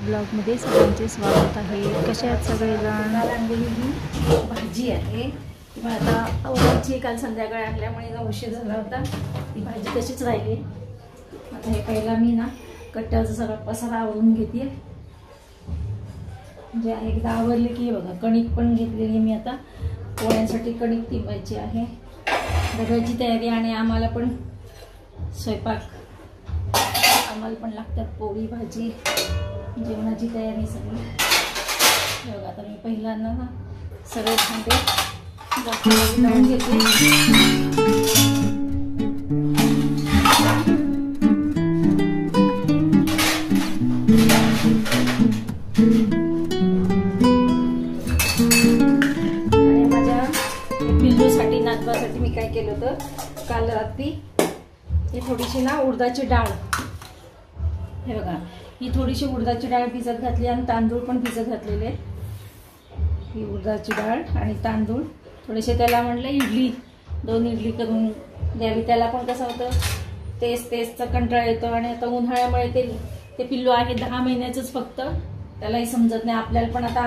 ब्लॉगमध्ये सगळ्यांचे स्वागत आहे। कशा आहेत सगळेजण? आणलेली ही भाजी आहे ती आता आवडायची, काल संध्याकाळी आणल्यामुळे उशीर झाला होता। ती भाजी तशीच राहिली। आता हे पहिला मी ना कट्ट्याचा सगळा पसारा आवरून घेते, म्हणजे एकदा आवरले की बघा कणिक पण घेतलेली मी। आता पोळ्यांसाठी कणिक तिंबायची आहे, डब्याची तयारी आणि आम्हाला पण स्वयंपाक, आम्हाला पण लागतात पोळी भाजी, जेवणाची तयारी सगळी। बघा आता मी पहिल्यांदा ना सगळे भांडे लावून घेते। आणि माझ्या पिल्लूसाठी, नातवासाठी मी काय केलं होतं, काल रात्री ही थोडीशी ना उडदाची डाळ, हे बघा ही थोडीशी उडदाची डाळ भिजत घातली आणि तांदूळ पण भिजत घातलेले। ही उडदाची डाळ आणि तांदूळ थोडेसे, त्याला म्हटलं इडली, 2 इडली करून द्यावी। त्याला पण कसं होतं, तेच कंटाळा येतो आणि आता उन्हाळ्यामुळे ते पिल्लू आहे 10 महिन्याचंच फक्त, त्यालाही समजत नाही। आपल्याला पण आता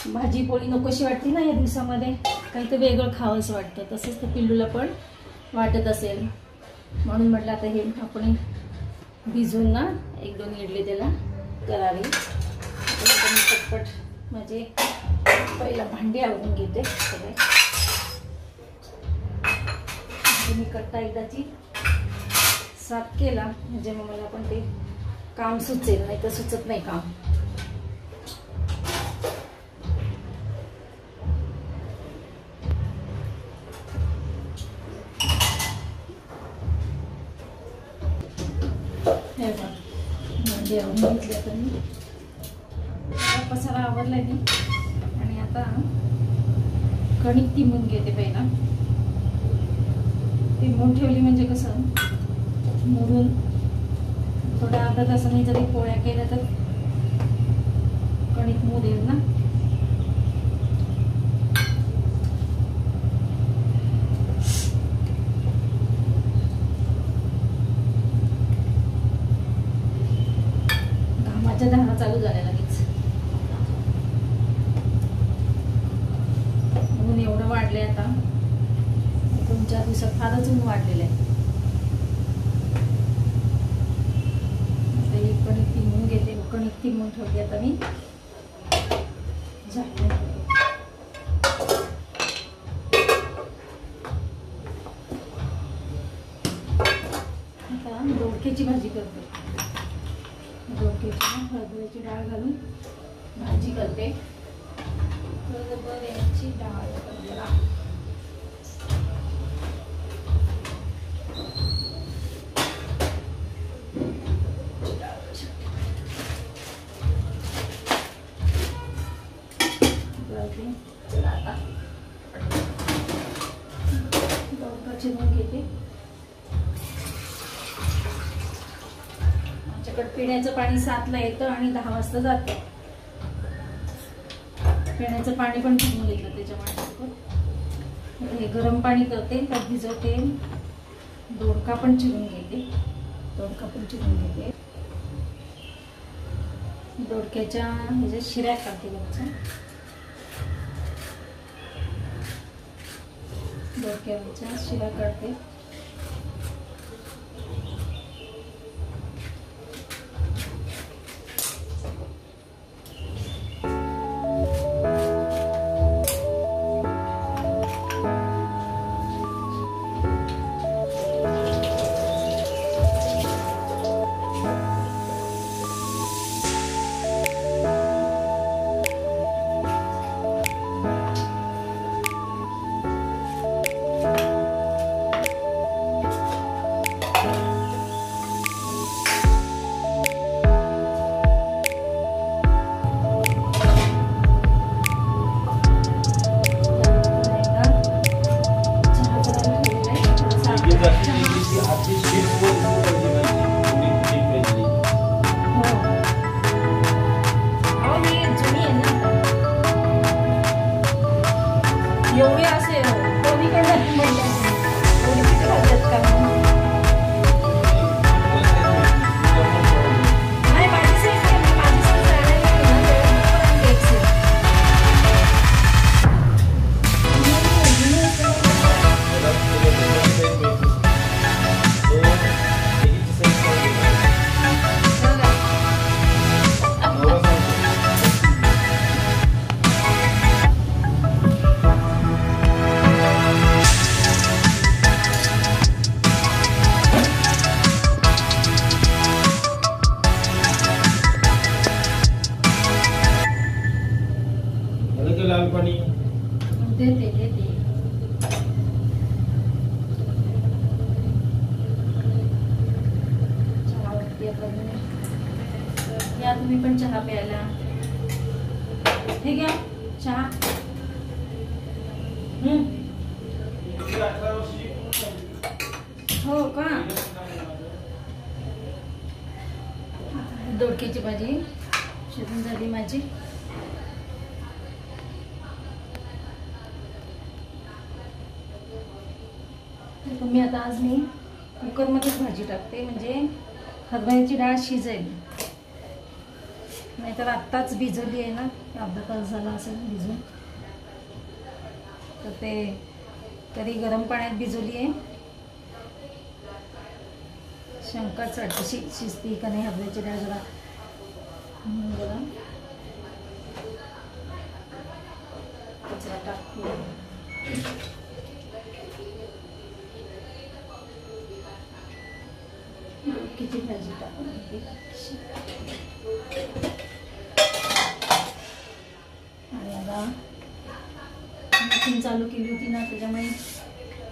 भाजी पोळी नकोशी वाटते ना या दिवसामध्ये, काही तर वेगळं खावंसं वाटतं, तसंच ते पिल्लूला पण वाटत असेल, म्हणून म्हटलं आता हे आपण भिजून ना 1-2 इडली त्याला करावी। मी पटपट म्हणजे पहिला भांडी आवरून घेते सगळे। मी कट्टा एकदाची साफ केला म्हणजे मग मला पण ते काम सुचेल, नाही तर सुचत नाही काम। भांडी आवरून घेतली आता मी, पसारा आवरलाय मी आणि आता कणिक तिंबून घेते। पहिला तिंबून ठेवली म्हणजे कसं मोडून थोड्या अर्धा तासाने जरी पोळ्या केल्या तर कणिक मोडेल ना। घामाच्या धारा चालू झाल्या लगेच, ऊन एवढं वाढले आता, 2-4 दिवसात फारच ऊन वाढलेलं आहे। एक कणिक तिंबून घेते, कणिक तिंबून ठेवते आता मी झाकून। आता दोडक्याची भाजी करते, दोडक्याची हरभऱ्याची डाळ घालून भाजी करते। हरभऱ्याची डाळ चिरून घेते। आमच्याकडे पिण्याचं पाणी 7ला येतं आणि 10 वाजता जातं। पिण्याचं पाणी पण घेऊन घेतलं त्याच्यामुळे हे गरम पाणी करते, त्यात भिजवते, दोडका पण चिरून घेते, दोडक्याच्या ह्याच्या शिऱ्या काढते, दोडक्याच्या शिरा काढते। देते चहा वरती आपण या तुम्ही पण चहा प्यायला ठीक आहे चहा हो का दोडक्याची भाजी शिजून झाली माझी तुम्ही आता आज मी कुकरमध्येच भाजी टाकते म्हणजे हरभऱ्याची डाळ शिजेल नाहीतर आत्ताच भिजवली आहे ना अर्धा तास झाला असेल भिजून तर ते तरी गरम पाण्यात भिजवली आहे शंकाच वाटते शिजती का नाही हरभऱ्याची डाळ जरा जरा कचरा टाकते किती भाजी टाकून आणि आता मशीन चालू केली होती ना त्याच्यामुळे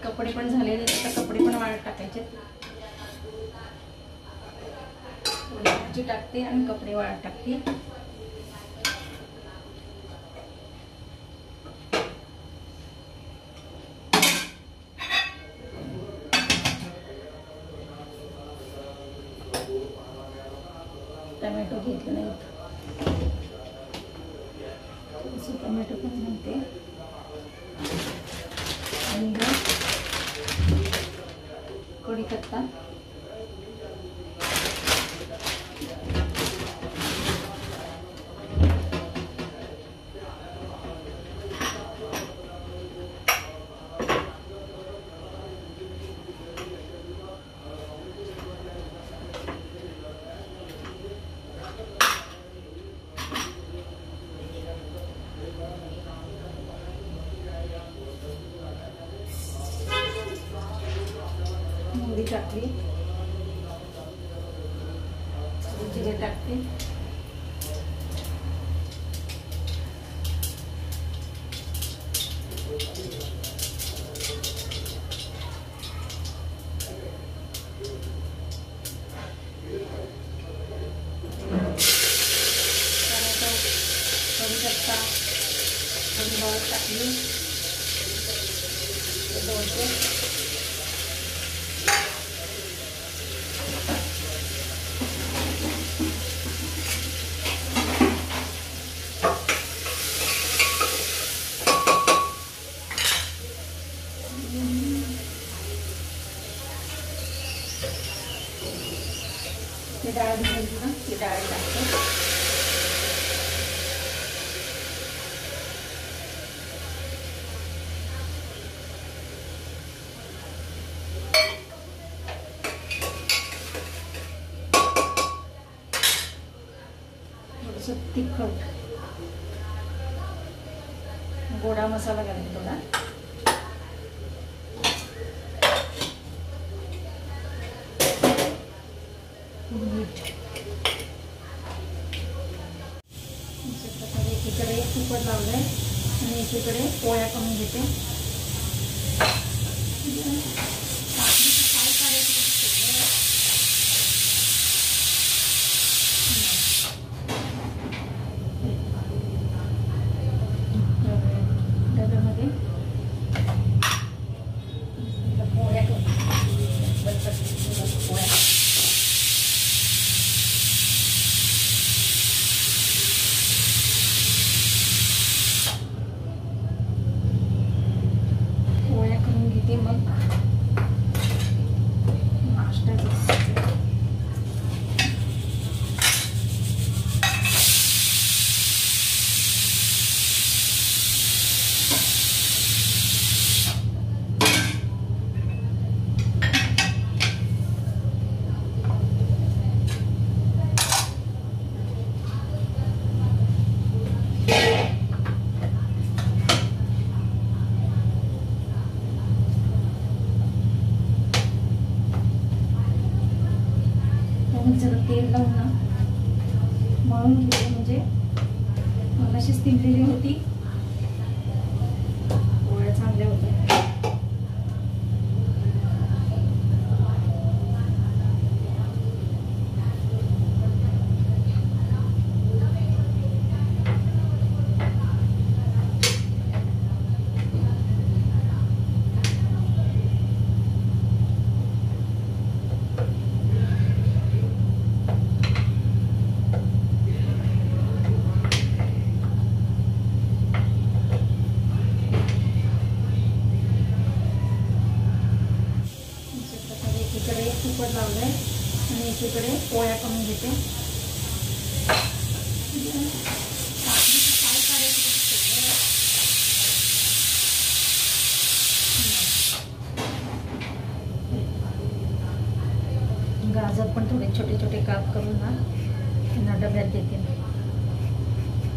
कपडे पण झालेले आता कपडे पण वाळत टाकायचे भाजी टाकते आणि कपडे वाळत टाकते टमॅटो घेतले नाहीत टमॅटो पण घालते आणि कढीपत्ता मोहरी टाकली जिरे टाकते कढीपत्ता थोडी हळद टाकली डाळ भिजवली ना ती डाळ टाकते थोडंसं तिखट गोडा मसाला घालते थोडा एकीकडे कुकर लावलंय आणि एकीकडे पोळ्या करून घेते डब्यामध्ये पोळ्या करून पोळ्या मग नाश्ता जरा तेल लावून ना मळून घेते म्हणजे मगाशीच तिळलेली होती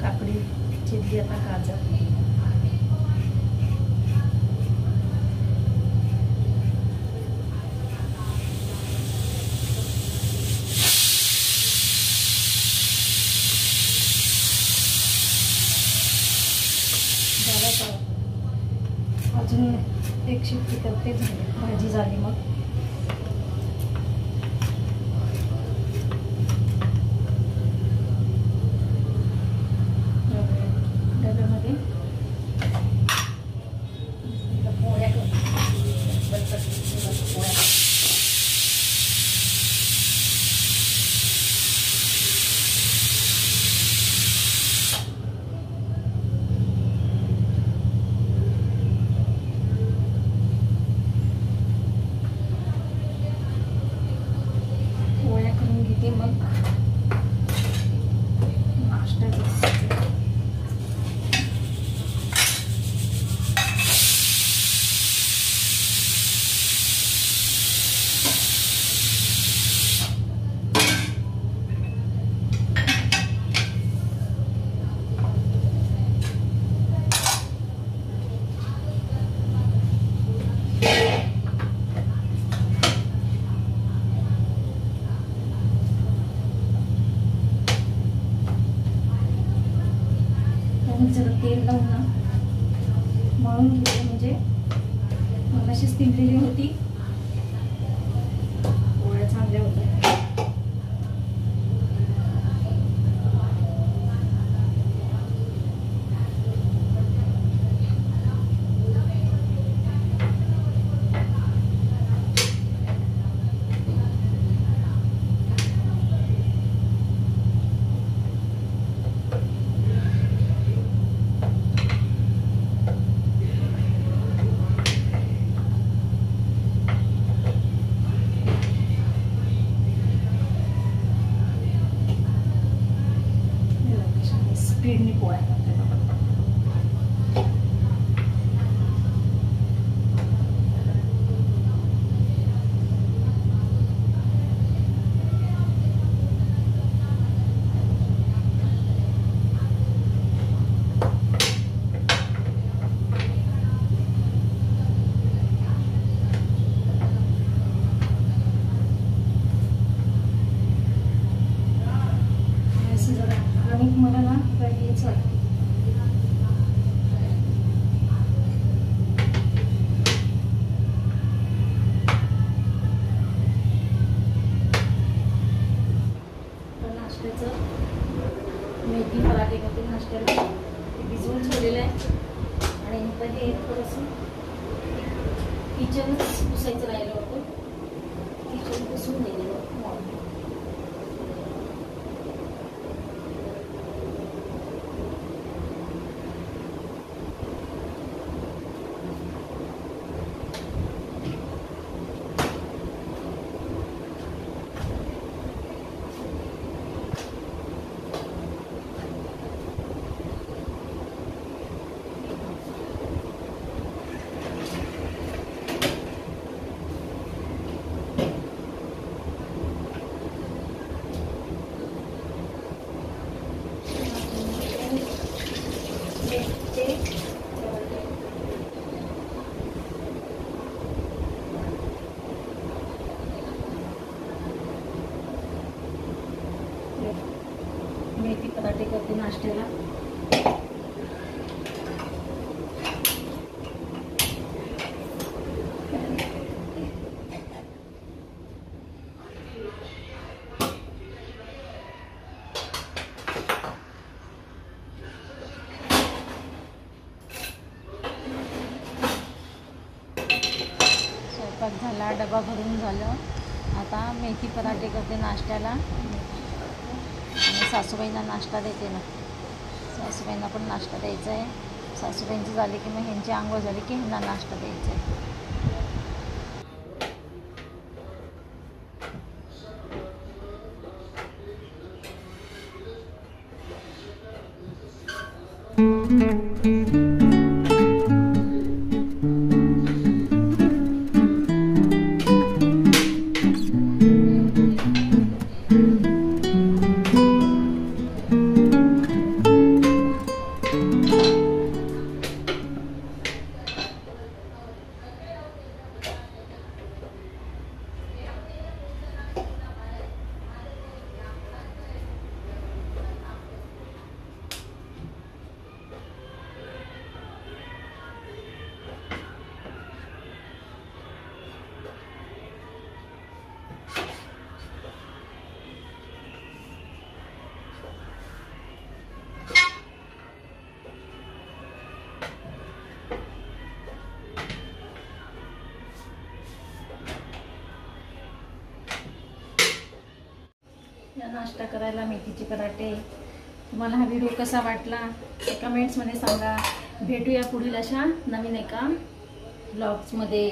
काकडी चिरली, आता गाजर. अजून एक शिट्टी करते, झाली भाजी झाली. मग डब्यामध्ये पोळ्या करून घेते. मग नाश्ता करते. जरा तेल लावून ना मळून घेते, म्हणजे मगाशीच तिंबलेली होती, पोळ्या चांगल्या होत्या. स्पीडनी पोळ्या करते. आणि मला ना हेच वाटतं, नाश्त्याचं मेथी पराठे करते. नाश्त्याला भिजवून ठेवलेलं आहे. आणि नंतर हे थोडंसं किचनच पुसायचं राहिलं होतं, किचन पुसून दिलेलं. मेथी पराठे करते नाश्त्याला. स्वयंपाक झाला, डबा भरून झालं. आता मेथी पराठे करते नाश्त्याला. आणि सासूबाईंना नाश्ता देते ना, सासूबाईंना पण नाश्ता द्यायचा आहे. सासूबाईंची झाली की मग ह्यांची आंघोळ झाली की ह्यांना नाश्ता द्यायचा आहे. या नाश्ता करायला मेथीचे पराठे. तुम्हाला हा व्हिडिओ कसा वाटला ते कमेंट्समध्ये सांगा. भेटूया पुढील अशा नवीन एका ब्लॉग्समध्ये.